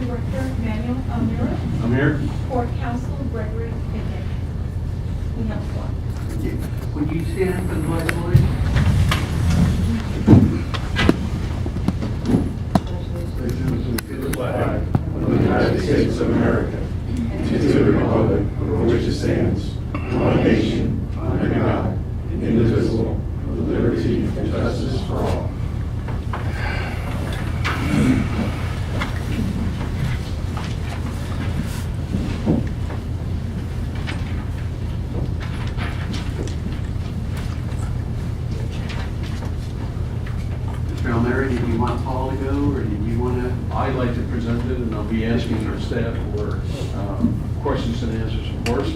Director Manuel Almira. I'm here. Court Counsel Gregory Pickett. We have one. Would you stand for the pledge, please? To the flag of the United States of America, and to the republic for which it stands, one nation, under God, indivisible, with liberty and justice for all. Mr. Almira, did you want Paul to go, or did you want to? I'd like to present it, and I'll be asking our staff for questions and answers, of course.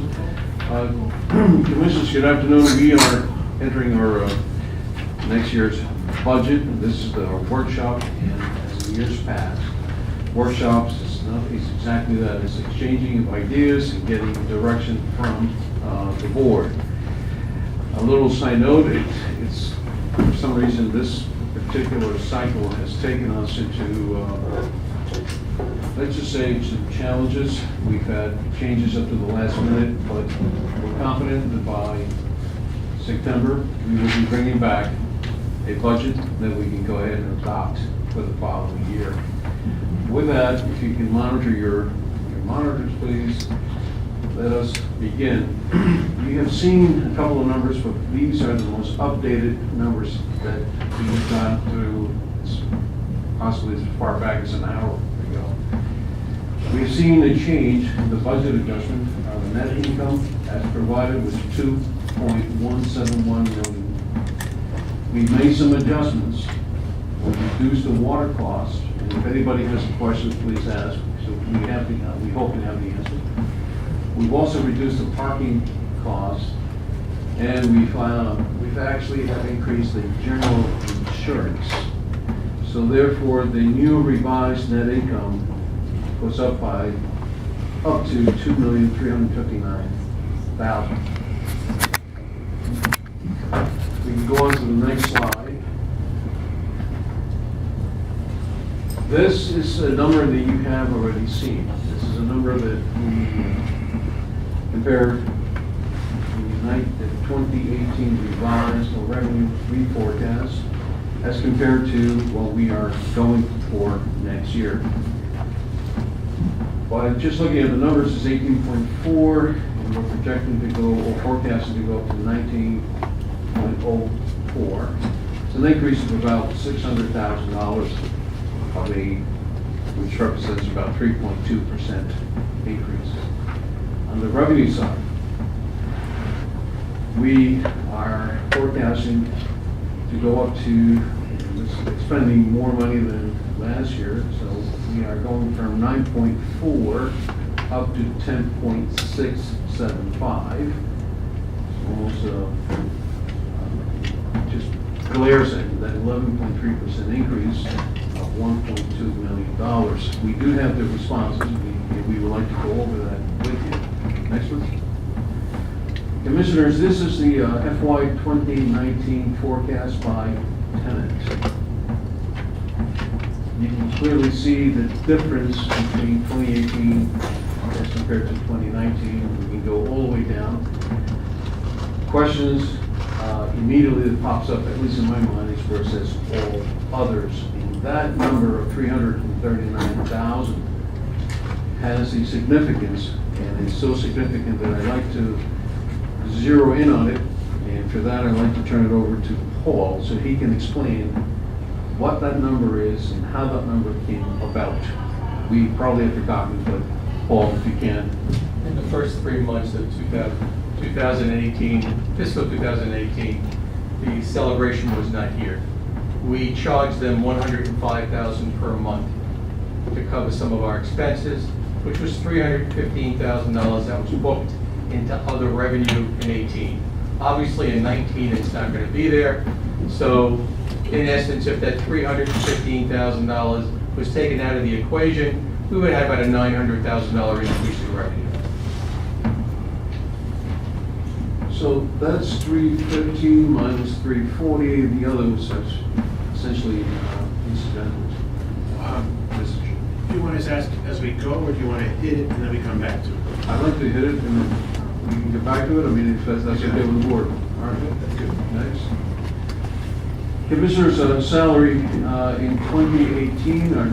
Commissioners, good afternoon. We are entering our next year's budget. This is the workshop, and as in years past, workshops is exactly that. It's exchanging of ideas and getting direction from the board. A little side note, it's for some reason this particular cycle has taken us into, let's just say, some challenges. We've had changes up to the last minute, but we're confident that by September, we will be bringing back a budget that we can go ahead and adopt for the following year. With that, if you can monitor your monitors, please, let us begin. You have seen a couple of numbers, but these are the most updated numbers that we have gone through, possibly as far back as an hour ago. We've seen a change in the budget adjustment. The net income as provided was $2.171 million. We've made some adjustments. We've reduced the water cost, and if anybody has questions, please ask. So we hope to have the answer. We've also reduced the parking costs, and we've actually have increased the general insurance. So therefore, the new revised net income goes up to $2,359,000. We can go on to the next slide. This is a number that you have already seen. This is a number that we compared the 2018 revised revenue reforecast as compared to what we are going for next year. But just looking at the numbers, it's 18.4, and we're projecting to go, or forecasting to go up to 19.04. It's an increase of about $600,000 which represents about 3.2% increase. On the revenue side, we are forecasting to go up to, spending more money than last year, so we are going from 9.4 up to 10.675. Almost just glares at that 11.3% increase of $1.2 million. We do have the responses. We would like to go over that with you. Next one. Commissioners, this is the FY 2019 forecast by tenant. You can clearly see the difference between 2018 as compared to 2019. We can go all the way down. Questions immediately that pops up, at least in my mind, is where it says all others. And that number of 339,000 has a significance, and it's so significant that I'd like to zero in on it, and for that I'd like to turn it over to Paul so he can explain what that number is and how that number came about. We probably have forgotten, but Paul, if you can. In the first 3 months of 2018, fiscal 2018, the celebration was not here. We charged them $105,000 per month to cover some of our expenses, which was $315,000 that was booked into other revenue in 18. Obviously in 19 it's not going to be there. So in essence, if that $315,000 was taken out of the equation, we would have about a $900,000 increase in revenue. So that's 315 minus 340, the other was essentially incidental. Mr. Do you want us to ask as we go, or do you want to hit it and then we come back to it? I'd like to hit it and then we can get back to it. I mean, if that's okay with the board. All right, That's good. next. Commissioner's salary in 2018, our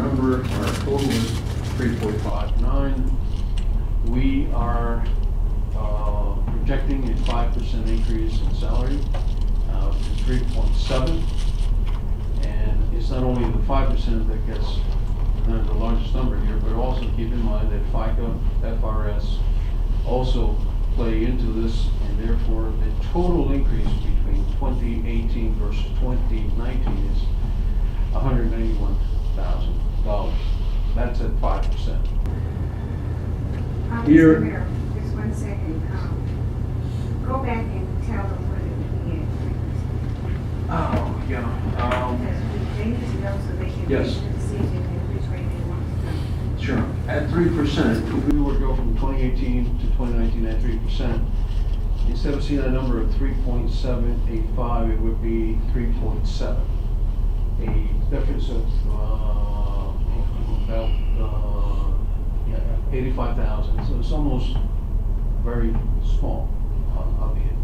total is 3.59. We are projecting a 5% increase in salary to 3.7. And it's not only the 5% that gets the largest number here, but also keep in mind that FICA, FRS also play into this, and therefore the total increase between 2018 versus 2019 is $191,000. That's at 5%. Here- Mr. Mayor, just 1 second. Go back and tell them what it is. Oh, yeah. Because they need to know so they can make Yes. the decision in which way they want to go. Sure. At 3%, if we were to go from 2018 to 2019 at 3%, instead of seeing a number of 3.785, it would be 3.7. A difference of about yeah, 85,000. So it's almost very small, albeit.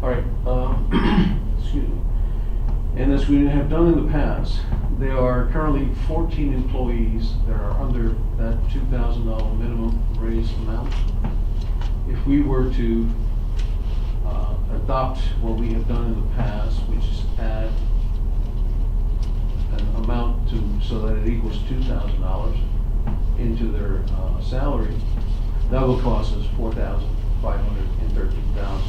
All right. Excuse me. And as we have done in the past, there are currently 14 employees that are under that $2,000 minimum raise amount. If we were to adopt what we have done in the past, which is add an amount so that it equals $2,000 into their salary, that will cost us $4,513.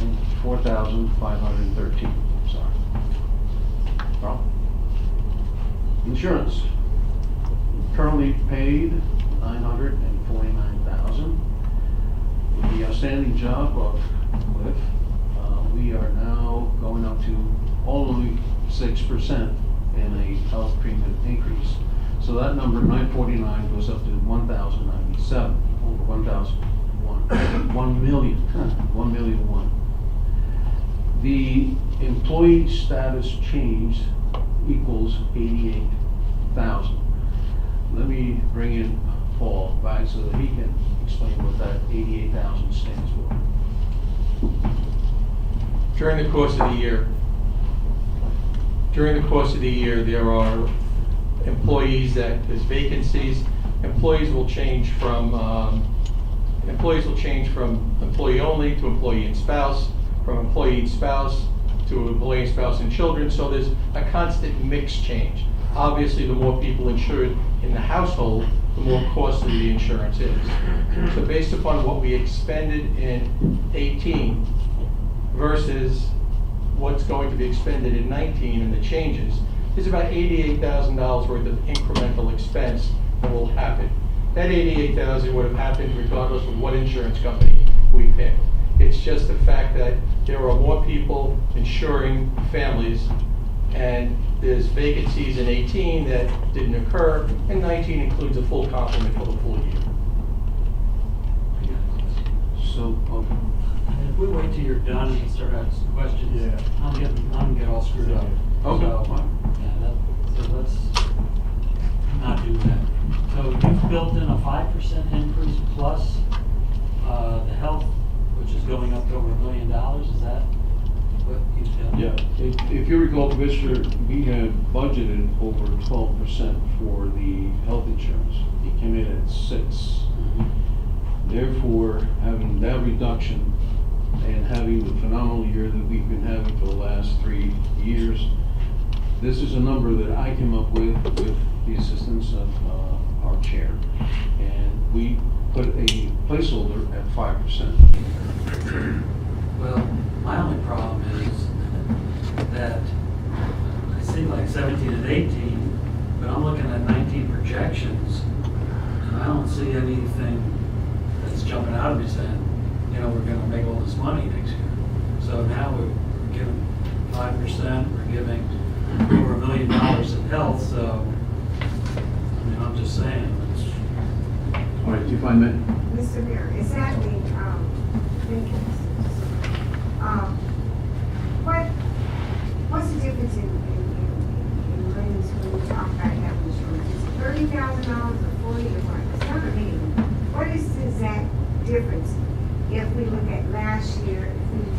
And $4,513. Sorry. Well, insurance. Currently paid $949,000. With the outstanding job of Cliff, we are now going up to only 6% in a health premium increase. So that number, 949, goes up to 1,097, over 1,001, 1 million, 1,000,001. The employee status change equals 88,000. Let me bring in Paul back so that he can explain what that 88,000 stands for. During the course of the year, there are employees there's vacancies. Employees will change from employee only to employee and spouse, from employee and spouse to employee and spouse and children. So there's a constant mix change. Obviously, the more people insured in the household, the more costly the insurance is. So based upon what we expended in 18 versus what's going to be expended in 19 and the changes, there's about $88,000 worth of incremental expense that will happen. That $88,000 would have happened regardless of what insurance company we picked. It's just the fact that there are more people insuring families, and there's vacancies in 18 that didn't occur, and 19 includes a full complement for the full year. So, If we wait till you're done and start asking questions, I'm gonna get all screwed up. Okay, So, fine. so let's not do that. So you've built in a 5% increase plus, the health, which is going up to over $1 million, is that what you've done? yeah, if you recall, Commissioner, we had budgeted over 12% for the health insurance. It came in at 6. Therefore, having that reduction and having the phenomenal year that we've been having for the last 3 years, this is a number that I came up with the assistance of our chair. And we put a placeholder at 5%. Well, my only problem is that I see like 17 and 18, but I'm looking at 19 projections, and I don't see anything that's jumping out at me saying, you know, we're gonna make all this money next year. So now we're giving 5%, we're giving over $1 million in health, so, I mean, I'm just saying, it's, All right, do you find that? Mr. Mayor, exactly, vacancies. What's the difference in rooms when we talk about health insurance? Is $30,000 a 4 year one, it's not amazing. What is the exact difference if we look at last year, if we do?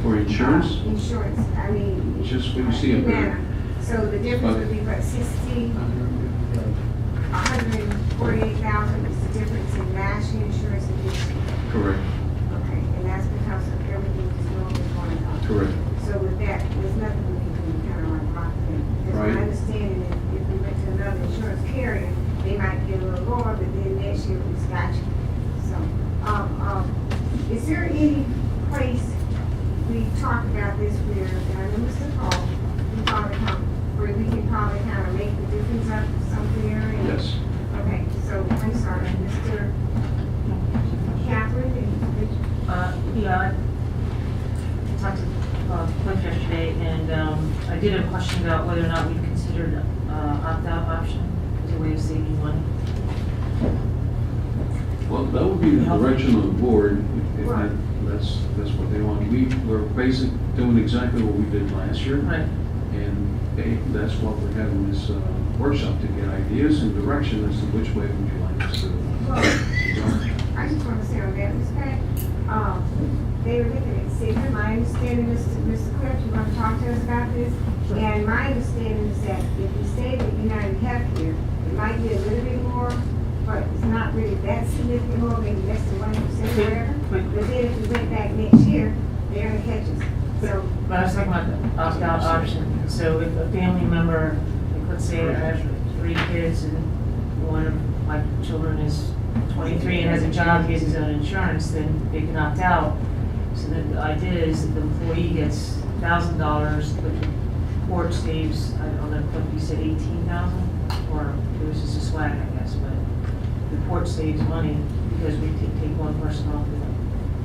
For insurance? Insurance, I mean. Just what you see up there. Humana. So the difference would be what, 148,000 is the difference in last year insurance and this year? Correct, Okay, and that's because of everything that's normally going on. correct. So with that, there's nothing we can do, kind of like locked in. Because Right. my understanding is if we went to another insurance carrier, they might get a little lower, but then next year we got you. So, is there any place, we talked about this where, and I know Mr. Paul, we probably where we can probably kind of make the difference up somewhere? and- Yes. Okay, so I'm sorry, Mr. Catherine, and Yeah, I talked to Cliff yesterday, and I did have a question about whether or not we've considered opt-out option as a way of saving money. Well, that would be the direction of the board, if Right. that's what they want. We're basically doing exactly what we did last year. Right. And that's what we're having this workshop, to get ideas and direction as to which way would you like us to well, go. I just want to say on that respect, they were looking at Cigna. My understanding, Mr. Cliff, you want to talk to us about this? And my understanding is that if we stay with United Healthcare, it might be a little bit more, but it's not really that significant more, maybe less than 1% or whatever. But then if we went back next year, they're going to catch us. So, But I was talking about the opt-out option. So if a family member, like let's say I have 3 kids and one of my children is 23 and has a job, he has his own insurance, then they can opt out. So the idea is that the employee gets $1,000, but the court saves, I don't know, Cliff, you said 18,000? Or it was just a swag, I guess, but the court saves money because we take one person off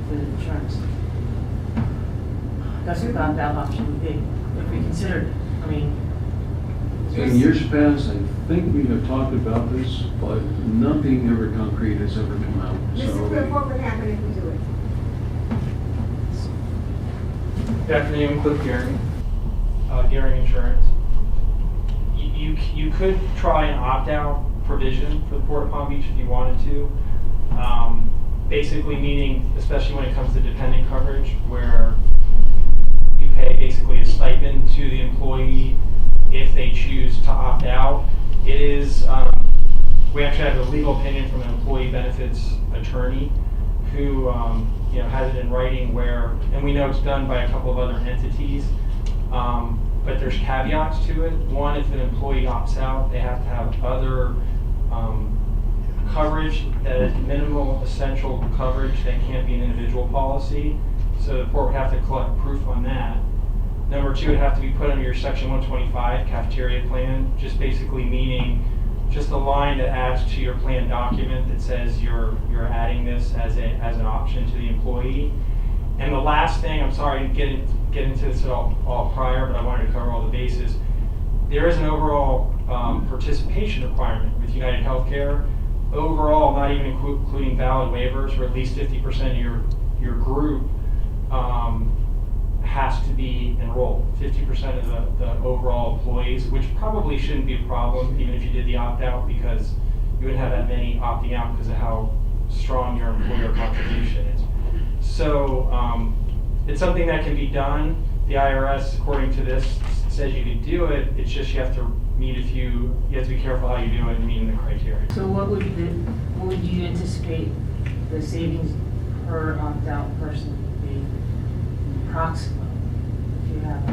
with insurance. That's what the opt-out option would be, if we considered it. I mean. In years past, I think we have talked about this, but nothing ever concrete has ever come out. Mr. Cliff, what would happen if we do it? Good afternoon, Cliff Gearing, Gearing Insurance. You could try an opt-out provision for the Port of Palm Beach if you wanted to. Basically meaning, especially when it comes to dependent coverage, where you pay basically a stipend to the employee if they choose to opt out. It is, we actually have a legal opinion from an employee benefits attorney who has it in writing where, and we know it's done by a couple of other entities, but there's caveats to it. One, if an employee opts out, they have to have other coverage that is minimal essential coverage that can't be an individual policy. So the port would have to collect proof on that. Number 2, it would have to be put under your Section 125 cafeteria plan, just basically meaning just a line that adds to your plan document that says you're adding this as an option to the employee. And the last thing, I'm sorry to get into this at all prior, but I wanted to cover all the bases. There is an overall participation requirement with United Healthcare. Overall, not even including valid waivers, or at least 50% of your group has to be enrolled. 50% of the overall employees, which probably shouldn't be a problem even if you did the opt-out, because you wouldn't have that many opting out because of how strong your employer contribution is. So it's something that can be done. The IRS, according to this, says you can do it. It's just you have to you have to be careful how you do it and meeting the criteria. So what would you anticipate the savings per opt-out person be approximately, if you have a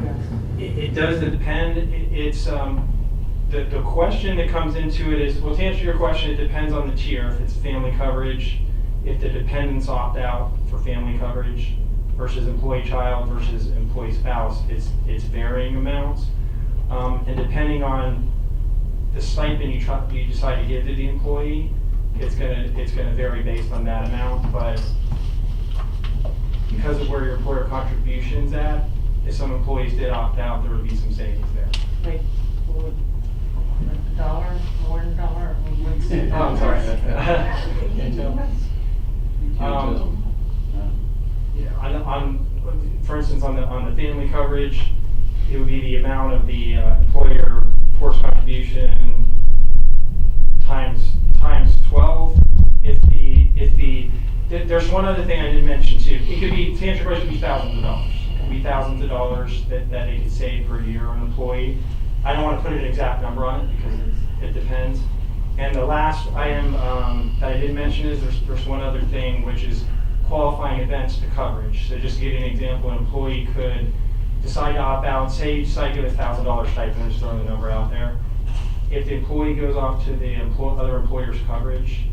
guess? It does depend. It's the question that comes into it is, well, to answer your question, it depends on the tier. If it's family coverage, if the dependents opt out for family coverage versus employee child versus employee spouse, it's varying amounts. And depending on the stipend you decide to give to the employee, it's gonna vary based on that amount. But because of where your employer contribution's at, if some employees did opt out, there would be some savings there. Like, would $1, more than $1? I mean, what's the- Oh, I'm sorry. Can't tell. Yeah, for instance, on the family coverage, it would be the amount of the employer forced contribution there's one other thing I didn't mention too. It could be, to answer your question, it could be thousands of dollars. It could be thousands of dollars that they could save per year on an employee. I don't want to put an exact number on it because it depends. And the last item that I didn't mention is there's one other thing, which is qualifying events to coverage. So just to give you an example, an employee could decide to opt out, say you decide to give $1,000 stipend, just throwing the number out there. If the employee goes off to the other employer's coverage,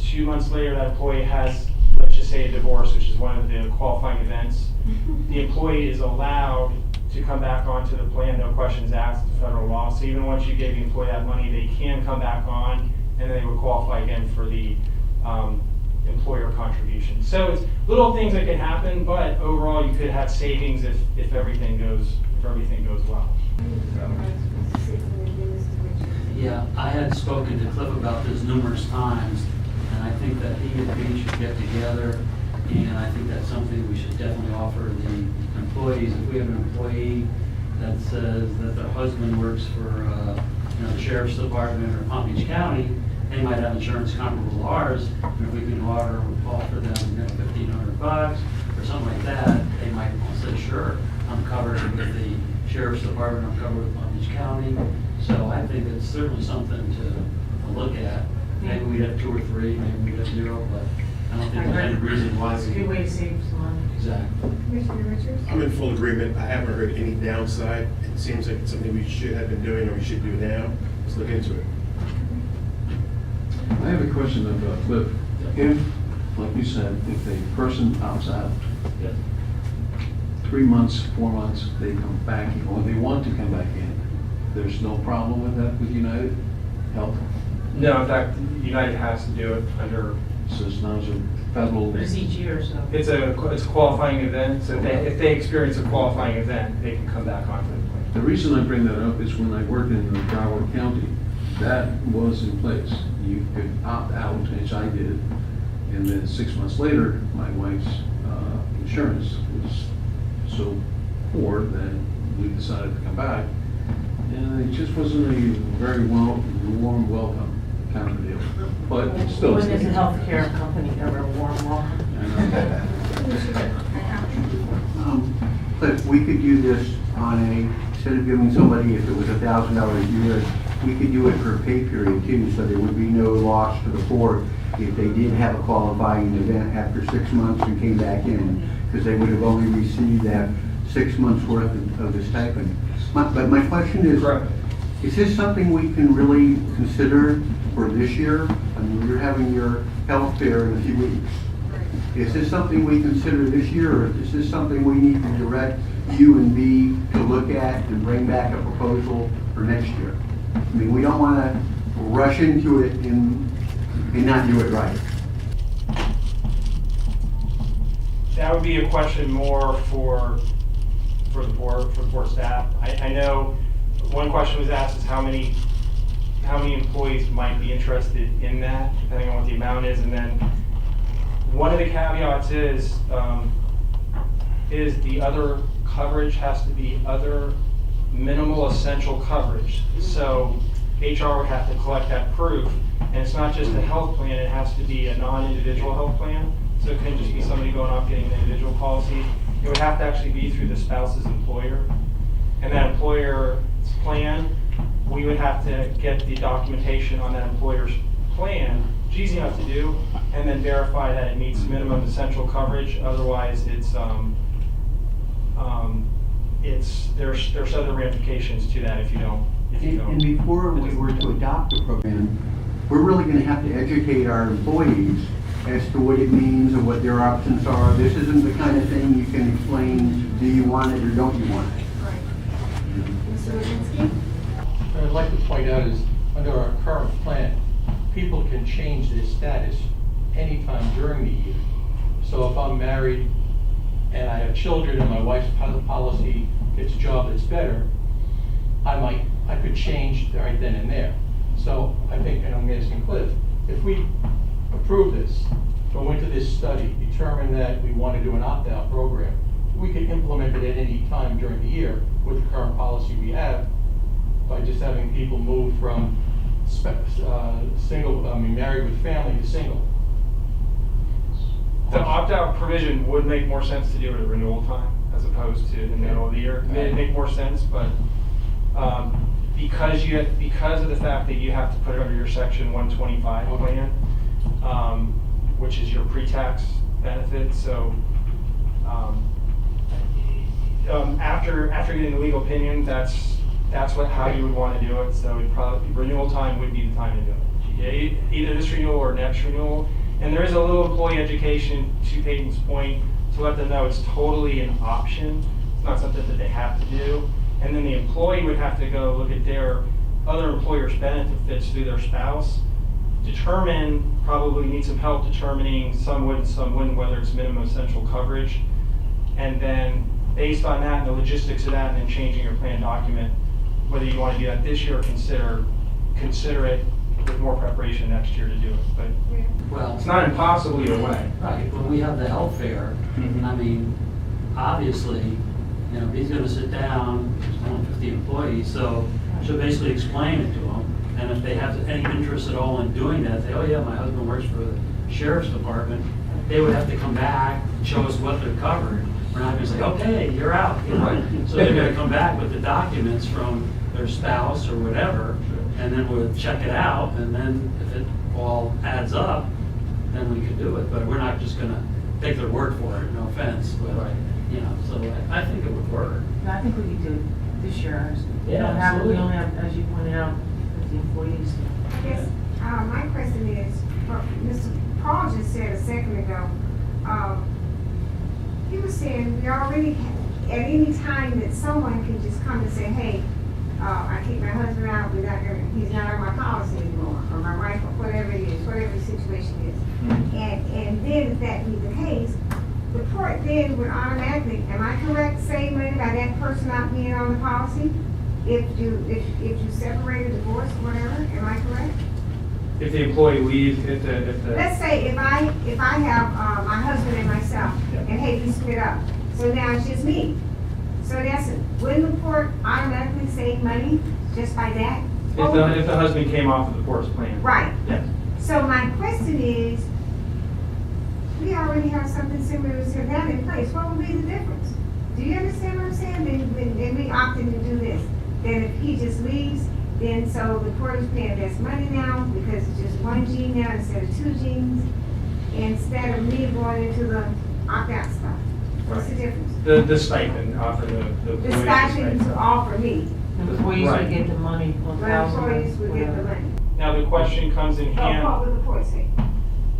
2 months later that employee has, let's just say, a divorce, which is one of the qualifying events, the employee is allowed to come back onto the plan, no questions asked, it's federal law. So even once you gave the employee that money, they can come back on and then they would qualify again for the employer contribution. So it's little things that can happen, but overall you could have savings if everything goes well. Yeah, I had spoken to Cliff about this numerous times, and I think that he and me should get together, and I think that's something we should definitely offer the employees. If we have an employee that says that their husband works for, the sheriff's department or Palm Beach County, they might have insurance comparable to ours, and if we can offer them, $1,500 or something like that, they might say, sure, I'm covered with the sheriff's department, I'm covered with Palm Beach County. So I think it's certainly something to look at. Maybe we'd have 2 or 3, maybe we'd have 0, but I don't think there's any reason why It's a we. good way to save some money. Exactly. Commissioner Richards? I'm in full agreement. I haven't heard any downside. It seems like it's something we should have been doing or we should do now. Let's look into it. I have a question of Cliff. If, like you said, if a person opts out, Yes. 3 months, 4 months, they come back, or they want to come back in, there's no problem with that with United Health? No, in fact, United has to do it under, So it's not a federal, But it's each year or so. it's a qualifying event, so if they experience a qualifying event, they can come back onto the plan. the reason I bring that up is when I worked in Broward County, that was in place. You could opt out, which I did, and then 6 months later, my wife's insurance was so poor that we decided to come back. And it just wasn't a very warm welcome kind of deal, but still. When does a healthcare company ever warm welcome? Cliff, we could do this on instead of giving somebody, if it was $1,000 a year, we could do it for a pay period too, so there would be no loss to the board if they did have a qualifying event after 6 months and came back in, because they would have only received that 6 months worth of the stipend. But my question is, Correct. is this something we can really consider for this year? I mean, you're having your health fair in a few weeks. Is this something we consider this year, or is this something we need to direct you and B to look at and bring back a proposal for next year? I mean, we don't want to rush into it and not do it right. That would be a question more for the board staff. I know one question was asked is how many employees might be interested in that, depending on what the amount is, and then one of the caveats is the other coverage has to be other minimal essential coverage. So HR would have to collect that proof, and it's not just a health plan, it has to be a non-individual health plan. So it couldn't just be somebody going off getting an individual policy. It would have to actually be through the spouse's employer. And that employer's plan, we would have to get the documentation on that employer's plan, which is easy enough to do, and then verify that it meets minimum essential coverage. Otherwise, there's other ramifications to that if you don't. And before we were to adopt the program, we're really going to have to educate our employees as to what it means and what their options are. This isn't the kind of thing you can explain, do you want it or don't you want it? Mr. Lozinski? What I'd like to point out is, under our current plan, people can change their status anytime during the year. So if I'm married and I have children and my wife's policy gets a job that's better, I could change right then and there. So I think, and I'm asking Cliff, if we approve this, go into this study, determine that we want to do an opt-out program, we could implement it at any time during the year with the current policy we have by just having people move from married with family to single. The opt-out provision would make more sense to do it at renewal time as opposed to in the middle of the year. It'd make more sense, but because of the fact that you have to put it under your section 125 plan, which is your pre-tax benefit, so after getting the legal opinion, that's how you would want to do it. So renewal time would be the time to do it. Either this renewal or next renewal. And there is a little employee education, to Peyton's point, to let them know it's totally an option. It's not something that they have to do. And then the employee would have to go look at their other employer's benefits through their spouse, probably need some help determining some would and some wouldn't, whether it's minimum essential coverage. And then based on that and the logistics of that, and then changing your plan document, whether you want to do that this year or consider it with more preparation next year to do it. But Well, it's not impossible either way. right, when we have the health fair, I mean, obviously, you know, he's gonna sit down, there's 150 employees, so she'll basically explain it to them. And if they have any interest at all in doing that, they, oh yeah, my husband works for the sheriff's department, they would have to come back, show us what they're covered. We're not gonna say, okay, you're out, you know? So they're gonna come back with the documents from their spouse or whatever, and then we'll check it out, and then if it all adds up, then we could do it. But we're not just gonna take their word for it, no offense, but, you know, so I think it would work. And I think we could do it this year. We Yeah, don't have, we absolutely. only have, as you pointed out, with the employees. I guess, my question is, what Mr. Paul just said a second ago, he was saying we already, at any time that someone can just come and say, hey, I kicked my husband out, he's not on my policy anymore, or my wife, or whatever it is, whatever the situation is. And then if that be the case, the court then would automatically, am I correct, save money by that person not being on the policy? If you separate or divorce, whatever, am I correct? If the employee leaves, if the Let's say if I have my husband and myself, Yeah. and hey, we split up, so now it's just me. So that's, wouldn't the court automatically save money just by that? if the husband came off of the court's plan. Right. Yes. So my question is, we already have something similar to that in place. What would be the difference? Do you understand what I'm saying? Then we opted to do this. Then if he just leaves, then so the court is paying less money now because it's just one gene now instead of two genes, instead of me going into the opt-out stuff. What's the difference? The stipend offer the The employees stipend to offer me, The employees Right. would get the money, but 1,000. employees would get the money. Now, the question comes in Oh, hand. what would the court say?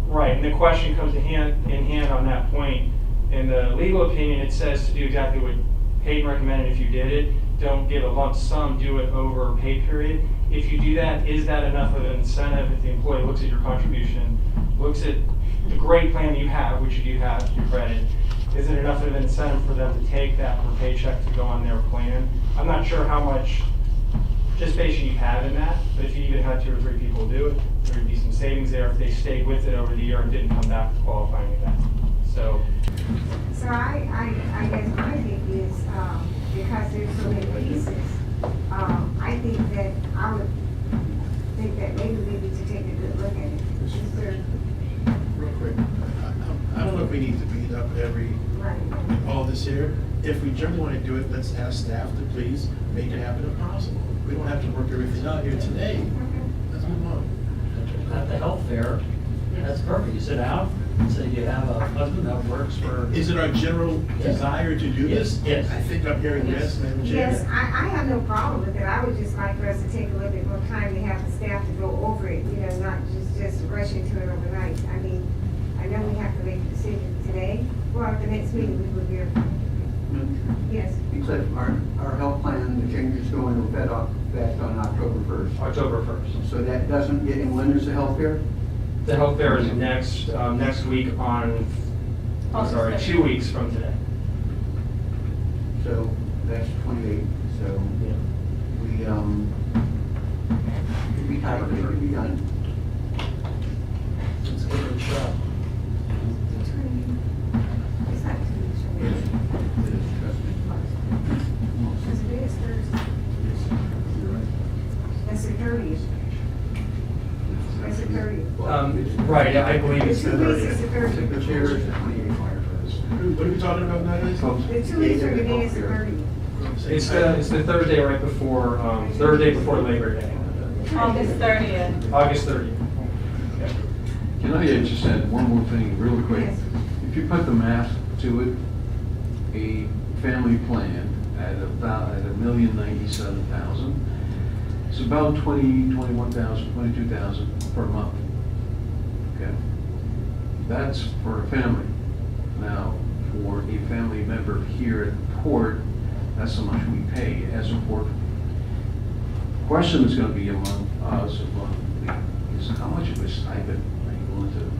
Right, and the question comes in hand on that point. In the legal opinion, it says to do exactly what Peyton recommended if you did it. Don't give a lump sum, do it over a pay period. If you do that, is that enough of an incentive if the employee looks at your contribution, looks at the great plan you have, which you do have to your credit, is it enough of an incentive for them to take that per paycheck to go on their plan? I'm not sure how much participation you have in that, but if you even had 2 or 3 people do it, there would be some savings there if they stayed with it over the year and didn't come back to qualifying event. So, So I guess my thing is, because there's so many pieces, I think that I would think that maybe we need to take a good look at it. Real quick, I don't know if we need to beat up Right. all this here. If we generally want to do it, let's ask staff to please make it happen if possible. We don't have to work everything out here today. Let's move on. At the health fair, that's perfect. You sit down and say you have a husband that works for. Is it our general desire to do this? Yes. I think I'm hearing yes, Madam Chair. Yes, I have no problem with it. I would just like for us to take a little bit more time to have the staff to go over it, you know, not just rush into it overnight. I mean, I know we have to make a decision today. Well, at the next meeting, we will hear. Yes. Except our health plan, the changes go into effect on October 1st. October 1st. So that doesn't get, and when is the health fair? The health fair is next week on, I'm sorry, 2 weeks from today. So that's 28, so we, could be tight, but it could be done. Let's give it a shot. It's not 2 weeks from now. It is, trust me. It's the biggest Thursday. You're right. That's the 30th. That's the 30th. Right, I believe it's the 2 weeks is the 30th. Secretary, What are we talking about nowadays? The 2 weeks from today is the 30th. It's the third day right before, third day before Labor Day. August 30th. August 30th. Can I just add one more thing real quick? Yes. If you put the math to it, a family plan at about, at $1,097,000, it's about 21,000, 22,000 per month. Okay? That's for a family. Now, for a family member here at Port, that's how much we pay as a port. Question is gonna be among us, is how much of a stipend are you willing to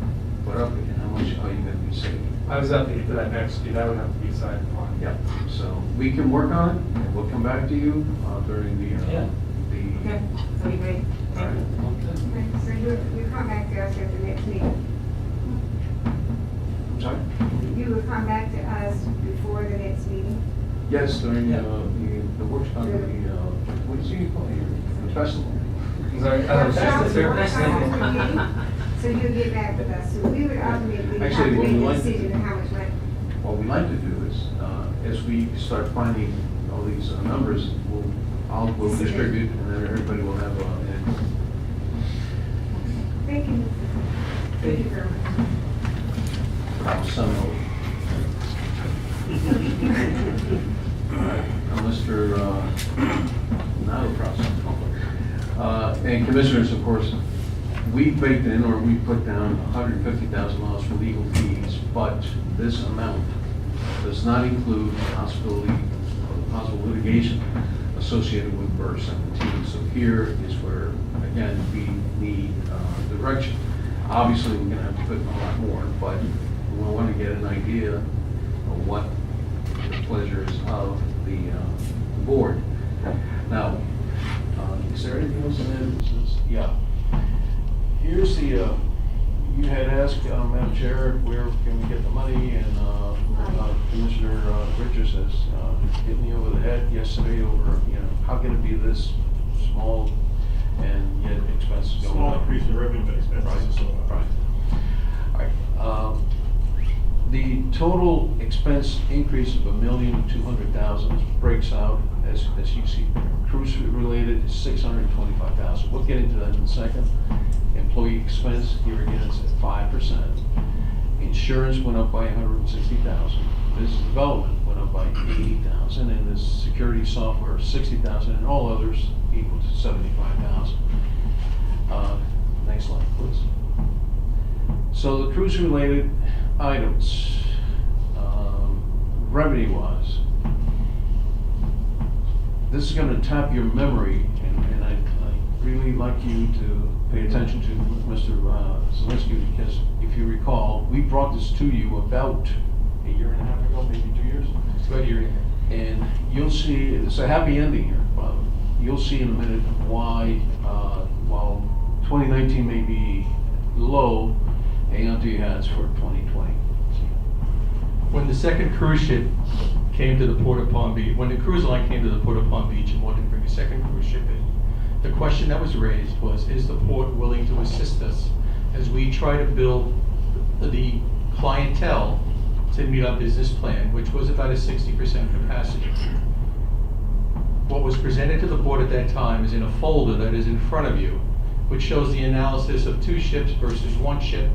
put up and how much are you gonna be saving? I was up to that next, that would have to be decided upon. Yep. So we can work on it and we'll come back to you during the, Okay, the. that'd be great. All right. Okay, so you come back to us at the next meeting. I'm sorry? You will come back to us before the next meeting. Yes, during the workshop, what is it called here? The festival. Sorry, that's the fair. Workshops, meeting. So you'll get back with us. So we would ultimately have to Actually, what make we a like to decision do- on how much money. What we like to do is, as we start finding all these numbers, we'll distribute and then everybody will have an Thank you. Thank you very much. some. Mr. Not a process. And commissioners, of course, we baked in or we put down $150,000 for legal fees, but this amount does not include possible litigation associated with Burr 17. So here is where, again, we need direction. Obviously, we're gonna have to put in a lot more, but we want to get an idea of what the pleasure is of the board. Now, is there anything else in there? Yeah. Here's the, you had asked, Madam Chair, where can we get the money, and Commissioner Richards has hit me over the head yesterday over, how can it be this small and yet expenses going up? Small increase in revenue, but expenses are still up. Right. All right. The total expense increase of $1,200,000 breaks out, as you see, cruise related is $625,000. We'll get into that in a second. Employee expense, here again, it's at 5%. Insurance went up by $160,000. Business development went up by $80,000, and this security software, $60,000, and all others equal to $75,000. Next slide, please. So the cruise-related items, revenue-wise, this is going to tap your memory, and I really like you to pay attention to Mr. Zelinski, because if you recall, we brought this to you about a year and a half ago, maybe 2 years. It's about a year. And you'll see, it's a happy ending here, but you'll see in a minute why, while 2019 may be low, hang on to your hats for 2020. When the second cruise ship came to the Port of Palm Beach, when the cruise line came to the Port of Palm Beach and wanted to bring a second cruise ship in, the question that was raised was, is the port willing to assist us as we try to build the clientele to meet our business plan, which was about a 60% capacity. What was presented to the board at that time is in a folder that is in front of you, which shows the analysis of 2 ships versus 1 ship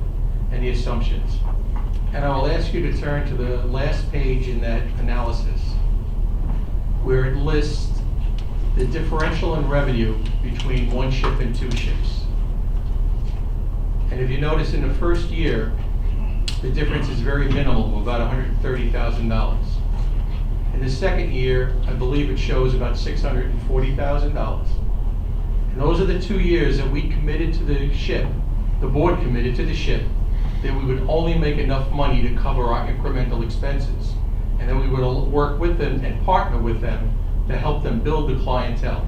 and the assumptions. And I will ask you to turn to the last page in that analysis, where it lists the differential in revenue between 1 ship and 2 ships. And if you notice, in the first year, the difference is very minimal, about $130,000. In the second year, I believe it shows about $640,000. And those are the 2 years that we committed to the ship, the board committed to the ship, that we would only make enough money to cover our incremental expenses. And then we would work with them and partner with them to help them build the clientele.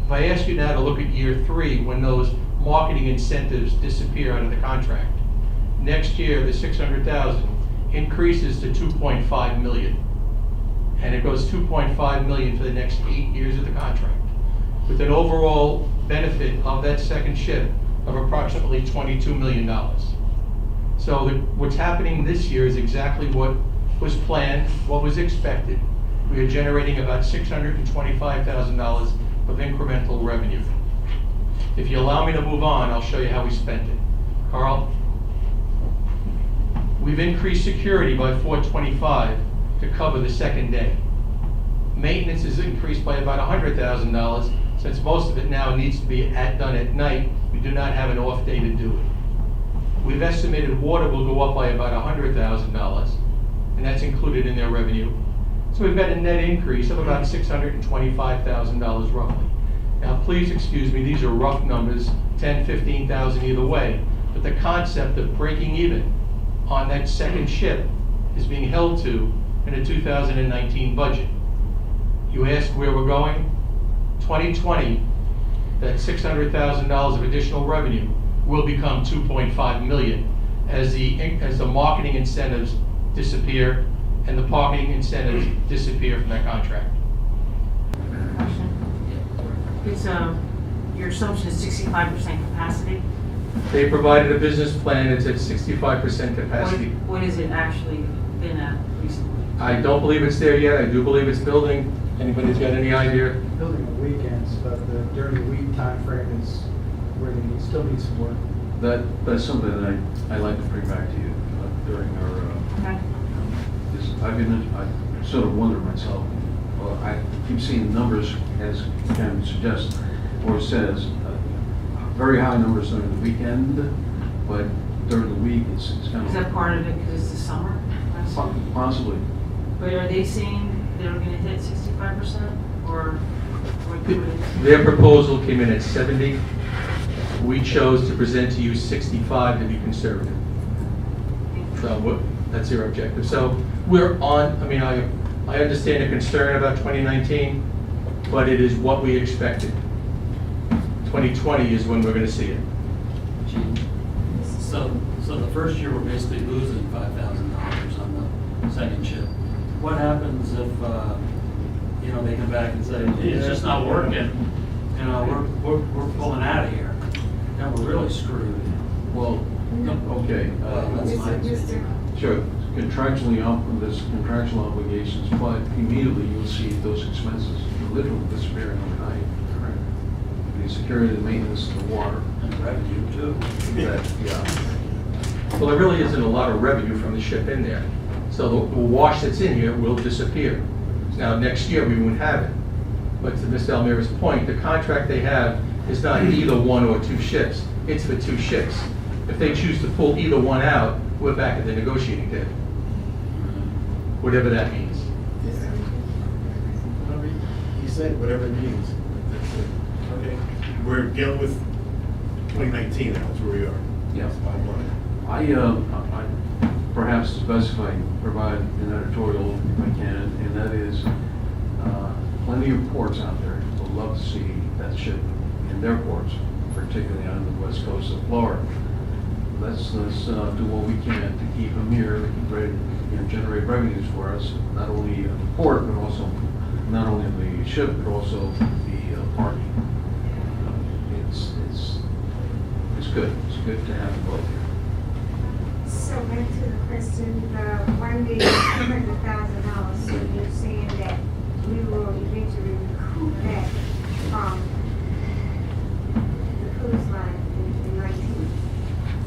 If I ask you now to look at year 3, when those marketing incentives disappear out of the contract, next year the 600,000 increases to 2.5 million. And it goes 2.5 million for the next 8 years of the contract, with an overall benefit of that second ship of approximately $22 million. So what's happening this year is exactly what was planned, what was expected. We are generating about $625,000 of incremental revenue. If you allow me to move on, I'll show you how we spent it. Carl? We've increased security by $425,000 to cover the second day. Maintenance is increased by about $100,000, since most of it now needs to be done at night. We do not have an off day to do it. We've estimated water will go up by about $100,000, and that's included in their revenue. So we've got a net increase of about $625,000 roughly. Now, please excuse me, these are rough numbers, 10, 15,000 either way, but the concept of breaking even on that second ship is being held to in the 2019 budget. You ask where we're going? 2020, that $600,000 of additional revenue will become $2.5 million as the marketing incentives disappear and the parking incentives disappear from that contract. Question? It's, your assumption is 65% capacity? They provided a business plan, it's at 65% capacity. What has it actually been at recently? I don't believe it's there yet, I do believe it's building. Anybody's got any idea? Building on weekends, but during the week timeframe is where they still need some work. That's something that I'd like to bring back to you during our, Okay. I sort of wonder myself, well, I keep seeing numbers, as Ken suggests, or says, very high numbers during the weekend, but during the week, it's kind of. Is that part of it because it's the summer? Possibly. But are they saying they're gonna hit 65% or what it is? Their proposal came in at 70. We chose to present to you 65 to be conservative. So that's their objective. So we're on, I mean, I understand the concern about 2019, but it is what we expected. 2020 is when we're going to see it. So the first year, we're basically losing $5,000 on the second ship. What happens if, they come back and say, "Gee, it's just not working, we're pulling out of here, then we're really screwed." Well, okay. That's fine. Sure, there's contractual obligations, but immediately you'll see those expenses literally disappearing overnight. Correct. The security, the maintenance, the water. And revenue too. Yeah. Well, there really isn't a lot of revenue from the ship in there. So the wash that's in here will disappear. Now, next year, we won't have it. But to Mr. Almira's point, the contract they have is not either one or two ships. It's for two ships. If they choose to pull either one out, we're back at the negotiating table. Whatever that means. He said whatever it means. That's it. Okay. We're dealing with 2019 now, that's where we are. Yeah. Bottom line. I perhaps specify, provide an editorial if I can, and that is, plenty of ports out there would love to see that ship in their ports, particularly on the west coast of Florida. Let's do what we can to keep them here, generate revenues for us, not only at the port, but also not only the ship, but also the parking. It's good. It's good to have them both here. So back to the question, the $1,200,000, so you're saying that we will eventually recoup that from the cruise line in 19?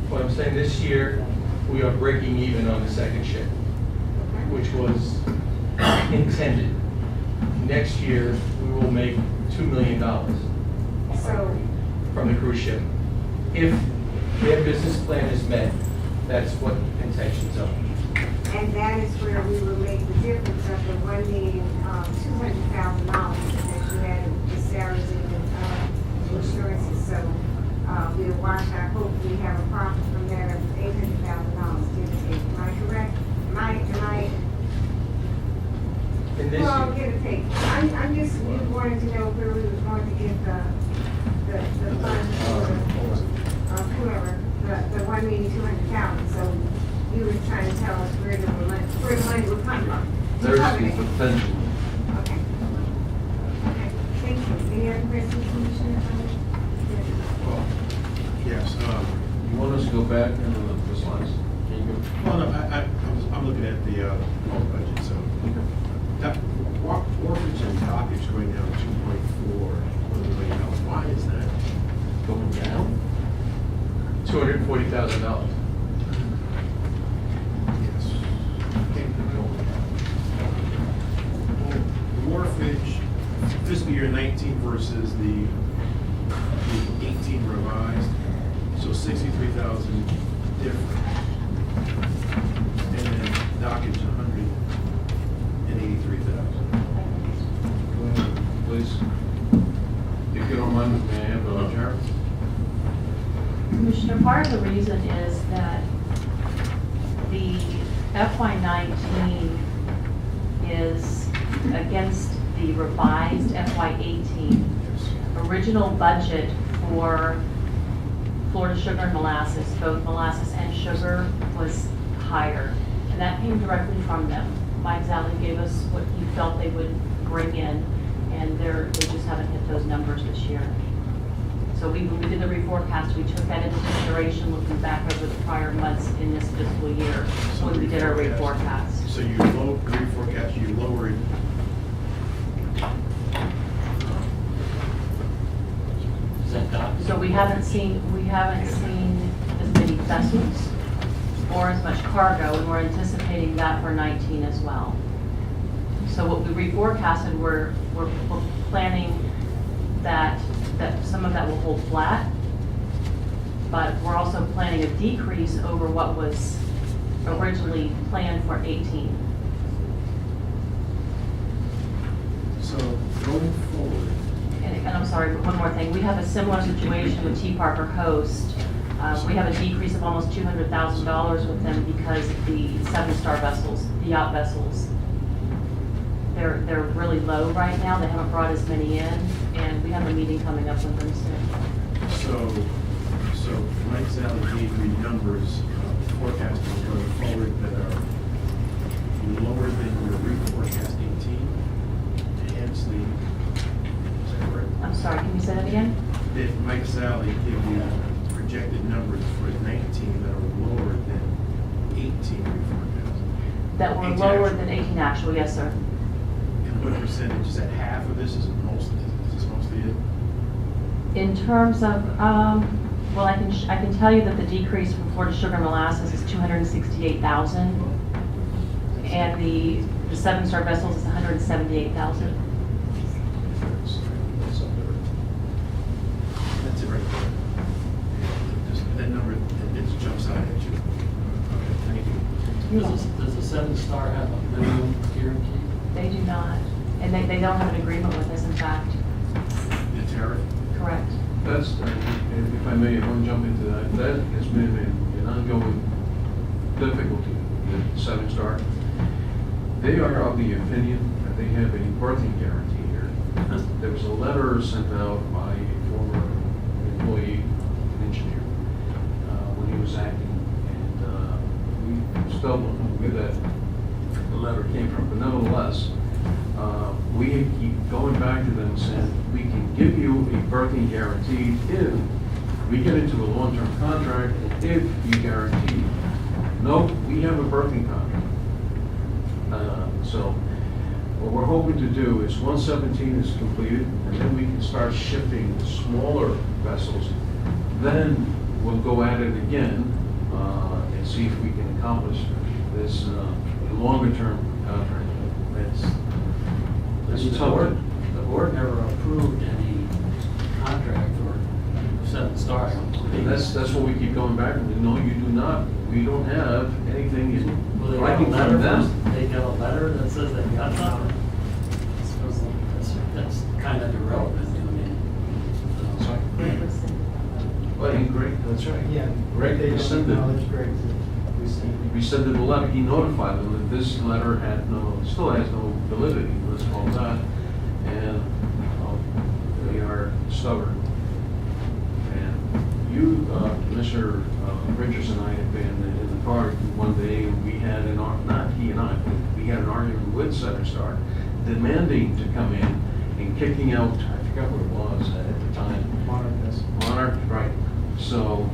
What I'm saying, this year, we are breaking even on the second ship, which was intended. Next year, we will make $2 million So, from the cruise ship. If their business plan is met, that's what intentions are. and that is where we will make the difference of the $1,200,000 that you had the salaries and insurances. So, we'll watch our hope we have a profit from that of $800,000, give or take. Am I correct? Am I? In this Well, year, give or take. I'm just wanting to know where we were going to get the funds for, whoever, the $1,200,000. So you were trying to tell us where the money would come from. There's Okay. the potential. Okay. Okay, thank you. Any other questions, Commissioner? Yes, You want us to go back and the slides? Can you go? well, no, I'm looking at the whole budget, so. That, orphanage and dockage going down 2.4 million. Why is that? Going down? $240,000. Yes. Orphanage, fiscal year 19 versus the 18 revised, so 63,000 different. And then dockage 183,000. Go ahead, please. If you don't mind, may I have the chair? Commissioner, part of the reason is that the FY19 is against the revised FY18. Original budget for Florida Sugar and Molasses, both molasses and sugar, was higher. And that came directly from them. Mike Zally gave us what he felt they would bring in, and they just haven't hit those numbers this year. So when we did the reforecast, we took that into consideration, looking back over the prior months in this fiscal year when we did our reforecast. So you reforecast, you lowered. Is that dock? So we haven't seen as many vessels or as much cargo, and we're anticipating that for 19 as well. So what we reforecasted, we're planning that some of that will hold flat, but we're also planning a decrease over what was originally planned for 18. So going forward, And I'm sorry, one more thing. We have a similar situation with T. Parker Host. We have a decrease of almost $200,000 with them because of the 7-star vessels, the yacht vessels. They're really low right now. They haven't brought as many in, and we have a meeting coming up with them soon. so Mike Zally gave me numbers, forecasting going forward that are lower than your reforecast 18. Hence the, is that correct? I'm sorry, can you say that again? Did Mike Zally give you projected numbers for 19 that are lower than 18 reforecast? That were 18 lower actual. than 18 actual, yes, sir. And what percentage, is that half of this, is this mostly it? In terms of, well, I can tell you that the decrease from Florida Sugar and Molasses is 268,000, and the 7-star vessels is 178,000. That's it right there. That number, it jumps out at you. Okay, thank you. Does the 7-star have a minimum guarantee? They do not, and they don't have an agreement with us, in fact. The tariff? Correct. That's, if I may, I want to jump into that. That has been an ongoing difficulty with 7-star. They are of the opinion that they have a birthing guarantee here. There was a letter sent out by a former employee, an engineer, when he was acting, and we still don't know where that the letter came from, but nevertheless, we keep going back to them saying, we can give you a birthing guarantee if we get into a long-term contract, if you guarantee. No, we have a birthing contract. So what we're hoping to do is 117 is completed, and then we can start shipping smaller vessels. Then we'll go at it again and see if we can accomplish this longer-term contract. That's tough. The board never approved any contract for 7-star. And that's what we keep going back and no, you do not. We don't have anything in Well, they got a writing letter from them. They got a letter that says they got something. That's kind of irrelevant to me. Well, and Greg, that's right. Yeah. Greg They don't rescinded. acknowledge Greg's received. Rescinded the letter. He notified them that this letter had still has no validity, let's call it that. And they are stubborn. And you, Commissioner Richards and I have been in the car one day, and we had not he and I, but we had an argument with 7-star demanding to come in and kicking out, I forgot what it was at the time. Monarch vessel. Monarch, right. So,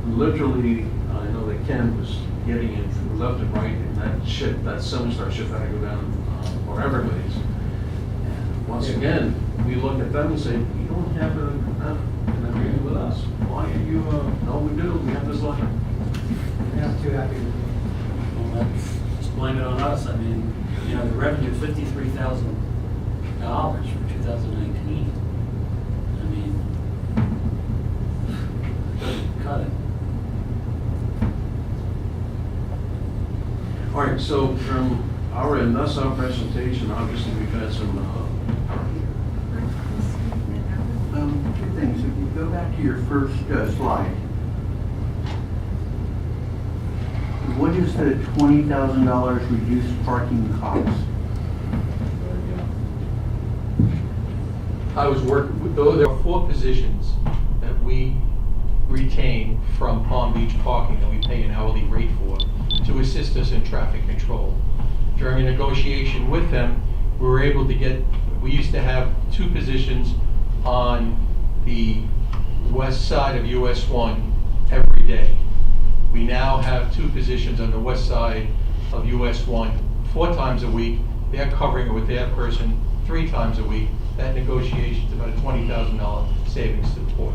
literally, I know that Ken was getting it left and right, and that ship, that Summerstar ship had to go down for Everglades. And once again, we look at them and say, you don't have an agreement with us. Why are you, no, we do, we have this line. You're not too happy with me. Well, just blame it on us. I mean, you know, the revenue is $53,000 for 2019. I mean, doesn't cut it. All right, so from our end, that's our presentation. Obviously, we've had some, Two things. If you go back to your first slide, what is the $20,000 reduced parking cost? I was working, though there are 4 positions that we retain from Palm Beach Parking that we pay an hourly rate for to assist us in traffic control. During a negotiation with them, we were able to get, we used to have 2 positions on the west side of US 1 every day. We now have 2 positions on the west side of US 1 4 times a week. They're covering it with their person 3 times a week. That negotiation is about a $20,000 savings to the port.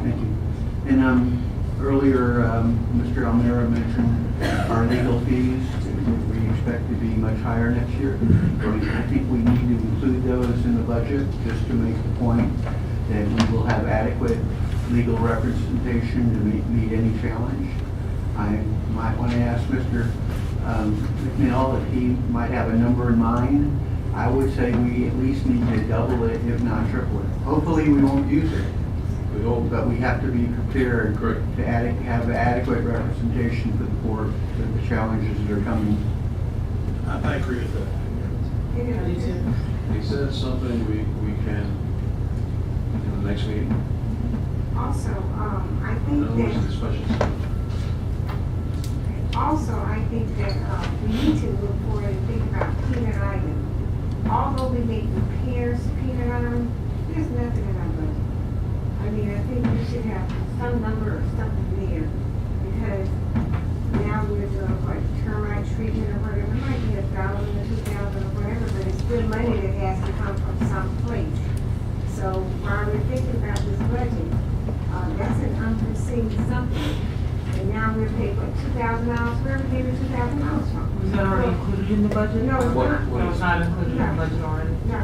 Thank you. And earlier, Mr. Almira mentioned our legal fees. We expect to be much higher next year. I think we need to include those in the budget just to make the point that we will have adequate legal representation to meet any challenge. I might want to ask Mr. McNeil if he might have a number in mind. I would say we at least need to double it, if not triple it. Hopefully, we won't use it. we hope. But we have to be prepared Correct. to have adequate representation for the board, for the challenges that are coming. I agree with that. He said something we can, in the next meeting. Also, I In think other words, that, the special session. also, I think that, we need to look forward and think about peanut island. Although we make repairs to peanut island, there's nothing in our budget. I mean, I think we should have some number or something there, because now we're doing what, termite treatment or whatever, it might be $1,000 or $2,000 or whatever, but it's still money that has to come from some place. So while we're thinking about this budget, that's an unforeseen something. And now we're paying, what, $2,000, where are we getting $2,000 from? Was that already included in the budget? No, it's What- not. what No, it's not included in the budget already? No.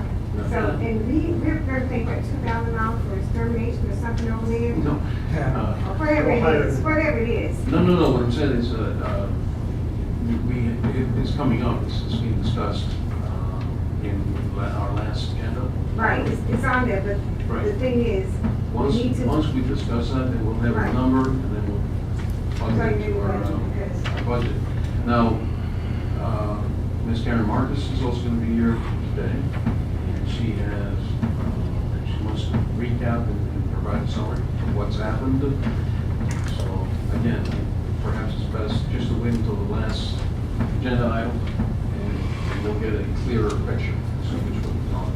So, and we're gonna pay, what, $2,000 for extermination or something over there? No. Or whatever it is, whatever it is. No, what I'm saying is, it's coming up, it's being discussed in our last agenda. Right, it's on there, but the Right. thing is, Once, we need to. once we discuss that, then we'll have a Right. number, and then we'll plug Plug it it in into the our budget, because- our budget. Now, Ms. Karen Marcus is also gonna be here today, and she has, she wants to recap and provide a summary of what's happened. So, again, perhaps it's best just to wait until the last agenda item, and we'll get a clearer picture, so which will be on.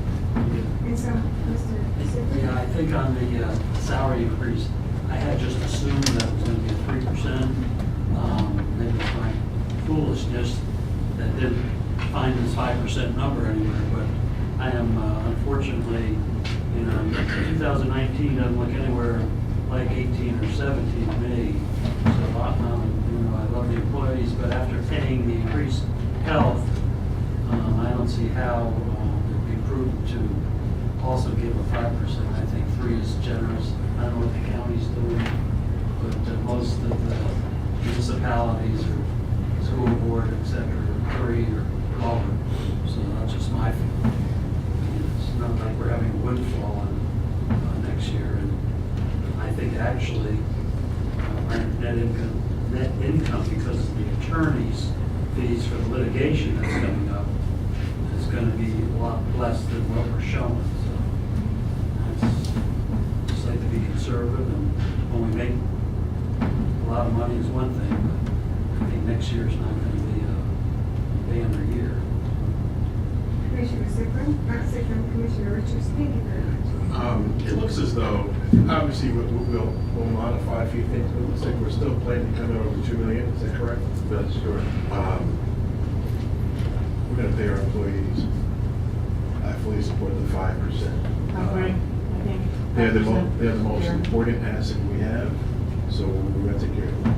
And so, Mr. Yeah, I think on the salary increase, I had just assumed that it was gonna be a 3%. Maybe it's my foolishness that didn't find this 5% number anywhere, but I am unfortunately, you know, 2019 doesn't look anywhere like 18 or 17 to me. So, you know, I love the employees, but after paying the increased health, I don't see how it'd be prudent to also give a 5%. I think 3 is generous. I don't know what the county's doing, but most of the municipalities or school board, et cetera, 3 or lower. So that's just my feeling. It's not like we're having a windfall next year. And I think actually our net income, because of the attorney's fees for the litigation that's coming up, is going to be a lot less than what we're showing. So it's just like to be conservative, and when we make a lot of money is one thing, but I think next year is not going to be a banner year. Commissioner Sickman, not Sickman, Commissioner Richards, thank you very much. It looks as though Obviously, we'll modify a few things, but it looks like we're still planning to come in over 2 million, is that correct? That's correct. We're gonna pay our employees. I fully support the 5%. I agree, I think. They're the 5% most fair. important asset we have, so we're gonna take care of them.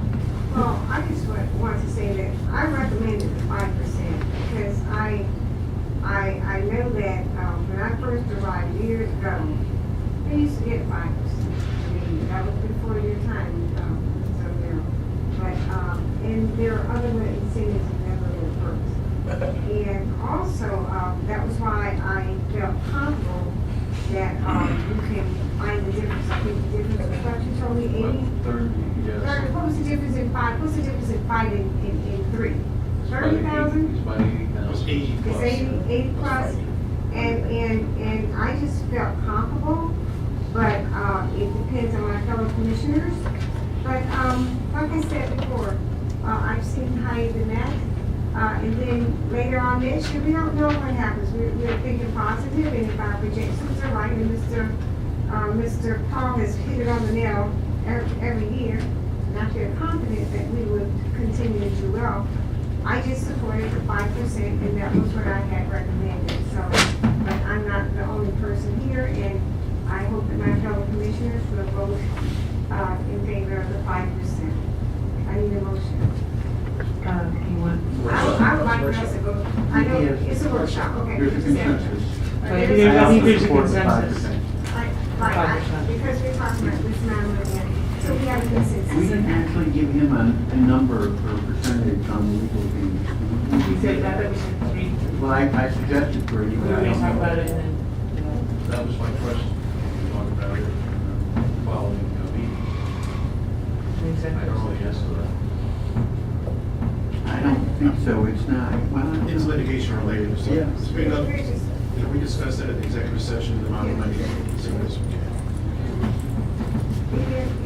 Well, I just want to say that I recommended the 5% because I know that, when I first arrived years ago, they used to get 5%. I mean, that was before your time, so, you know. But, and there are other incentives and other little perks. And also, that was why I felt comfortable that, you can find the difference. I think the difference was what you told me, 80? 30, yes. What was the difference in 5? What's the difference in 5 and 3? It's about 30,000? It's about 80,000. 80 plus. It's 80 plus? And I just felt comfortable, but, it depends on my fellow commissioners. But, like I said before, I've seen higher than that. And then later on next year, we don't know what happens. We're thinking positive, and if our projections are right, and Mr. Paul has hit it on the nail every year, and I feel confident that we would continue to do well. I just supported the 5%, and that was what I had recommended. So, but I'm not the only person here, and I hope that my fellow commissioners will vote in favor of the 5%. I need a motion. You want? I would like for us to go, I know, it's a workshop, okay. There's a consensus. I think there's a Support the consensus. 5%. Because we're talking about this amount of money, so we have a We consensus. didn't actually give him a number for percentage on the legal fees. You said that, we said 3. Well, I suggested for you, We but were I gonna don't talk about know. it and then, you know. That was my question. We talked about it following the meeting. I don't know the answer to that. I don't think so, it's not, well. It's litigation related, so. Yeah. So we discussed that at the executive session, the amount of money, so this we can.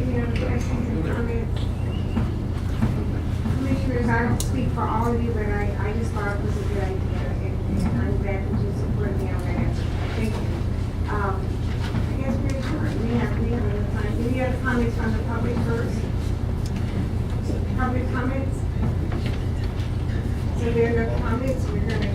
Any other questions and comments? Commissioners, I don't speak for all of you, but I just thought it was a good idea, and I'm glad that you support me on that. Thank you. I guess we're adjourned. We have another time. Any other comments from the public first? Public comments? So there are no comments, we're gonna